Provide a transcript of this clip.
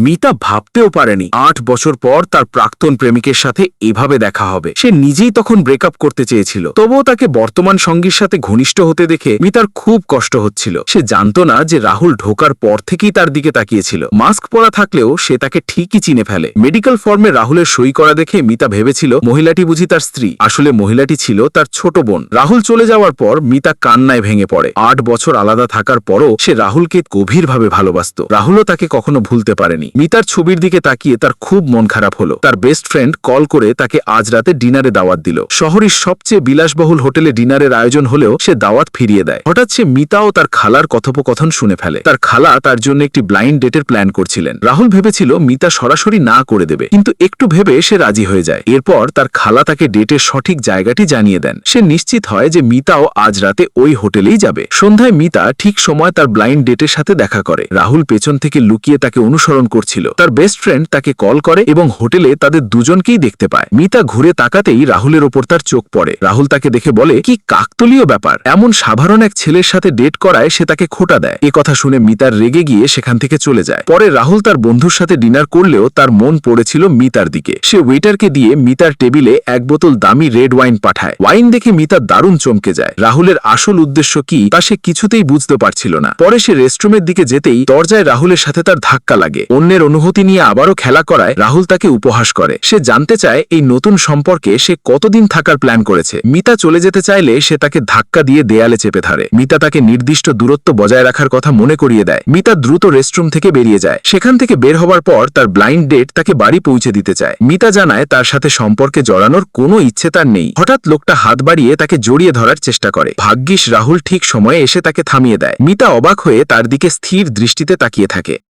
মিতা ভাবতেও পারেনি ৮ বছর পর তার প্রাক্তন প্রেমিকের সাথে এভাবে দেখা হবে। সে নিজেই তখন ব্রেকআপ করতে চেয়েছিল, তবুও তাকে বর্তমান সঙ্গীর সাথে ঘনিষ্ঠ হতে দেখে মিতার খুব কষ্ট হচ্ছিল। সে জানতো না যে রাহুল ঢোকার পর থেকেই তার দিকে তাকিয়েছিল। মাস্ক পরা থাকলেও সে তাকে ঠিকই চিনে ফেলে। মেডিকেল ফর্মে রাহুলের সই করা দেখে মিতা ভেবেছিল মহিলাটি বুঝি তার স্ত্রী। আসলে মহিলাটি ছিল তার ছোট বোন। রাহুল চলে যাওয়ার পর মিতা কান্নায় ভেঙে পড়ে। ৮ বছর আলাদা থাকার পরও সে রাহুলকে গভীরভাবে ভালোবাসত। রাহুলও তাকে কখনো ভুলতে পারেনি। মিতার ছবির দিকে তাকিয়ে তার খুব মন খারাপ হলো। তার বেস্ট ফ্রেন্ড কল করে তাকে আজ রাতে ডিনারে দাওয়াত দিল। শহরের সবচেয়ে বিলাসবহুল হোটেলে ডিনারের আয়োজন হলেও সে দাওয়াত ফিরিয়ে দেয়। হঠাৎ সে মিতা ও তার খালার কথোপকথন শুনে ফেলে। তার খালা তার জন্য একটি ব্লাইন্ড ডেটের প্ল্যান করছিলেন। রাহুল ভেবেছিল মিতা সরাসরি না করে দেবে, কিন্তু একটু ভেবে সে রাজি হয়ে যায়। এরপর তার খালা তাকে ডেটের সঠিক জায়গাটি জানিয়ে দেন। সে নিশ্চিত হয় যে মিতাও আজ রাতে ওই হোটেলেই যাবে। সন্ধ্যায় মিতা ঠিক সময় তার ব্লাইন্ড ডেটের সাথে দেখা করে। রাহুল পেছন থেকে লুকিয়ে তাকে অনুসরণ করছিল। তার বেস্ট ফ্রেন্ড তাকে কল করে এবং হোটেলে তাদের দুজনকেই দেখতে পায়। মিতা ঘুরে তাকাতেই রাহুলের ওপর তার চোখ পড়ে। রাহুল তাকে দেখে বলে, কি কাকতলীয় ব্যাপার, এমন সাধারণ এক ছেলের সাথে ডেট করায় সে তাকে খোঁটা দেয়। এ কথা শুনে মিতার রেগে গিয়ে সেখান থেকে চলে যায়। পরে রাহুল তার বন্ধুর সাথে ডিনার করলেও তার মন পড়েছিল মিতার দিকে। সে ওয়েটারকে দিয়ে মিতার টেবিলে এক বোতল দামি রেড ওয়াইন পাঠায়। ওয়াইন দেখে মিতা দারুণ চমকে যায়। রাহুলের আসল উদ্দেশ্য কি তা সে কিছুতেই বুঝতে পারছিল না। পরে সে রেস্টরুমের দিকে যেতেই দরজায় রাহুলের সাথে তার ধাক্কা লাগে। অন্যের অনুভূতি নিয়ে আবারও খেলা করায় রাহুল তাকে উপহাস করে। সে জানতে চায় এই নতুন সম্পর্কে সে কতদিন থাকার প্ল্যান করেছে। মিতা চলে যেতে চাইলে সে তাকে ধাক্কা দিয়ে দেয়ালে চেপে ধরে। মিতা তাকে নির্দিষ্ট দূরত্ব বজায় রাখার কথা মনে করিয়ে দেয়। মিতা দ্রুত রেস্টরুম থেকে বেরিয়ে যায়। সেখান থেকে বের হওয়ার পর তার ব্লাইন্ড ডেট তাকে বাড়ি পৌঁছে দিতে চায়। মিতা জানায় তার সাথে সম্পর্কে জড়ানোর কোনো ইচ্ছে তার নেই। হঠাৎ লোকটা হাত বাড়িয়ে তাকে জড়িয়ে ধরার চেষ্টা করে। ভাগ্যিস রাহুল ঠিক সময়ে এসে তাকে থামিয়ে দেয়। মিতা অবাক হয়ে তার দিকে স্থির দৃষ্টিতে তাকিয়ে থাকে।